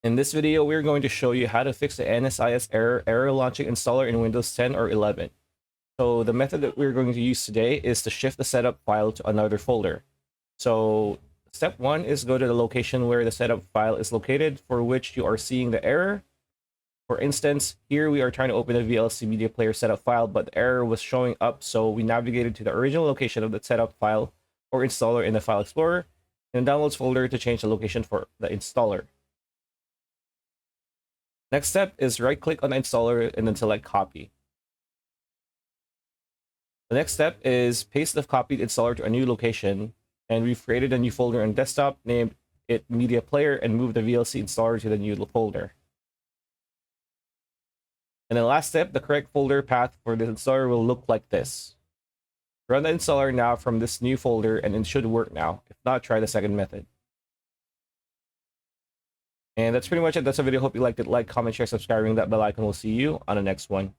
In this video, we're going to show you how to fix the NSIS error launching installer in Windows 10 or 11. So the method that we're going to use today is to shift the setup file to another folder. So step one is go to the location where the setup file is located for which you are seeing the error. For instance, here we are trying to open a VLC media player setup file, but the error was showing up, so we navigated to the original location of the setup file or installer in the File Explorer and the Downloads folder to change the location for the installer. Next step is right-click on the installer and then select Copy. The next step is paste the copied installer to a new location, and we've created a new folder on desktop, named it Media Player, and move the VLC installer to the new folder. And the last step, the correct folder path for the installer will look like this. Run the installer now from this new folder and it should work now. If not, try the second method. And that's pretty much it. That's the video. Hope you liked it. Like, comment, share, subscribe, ring that bell icon. We'll see you on the next one.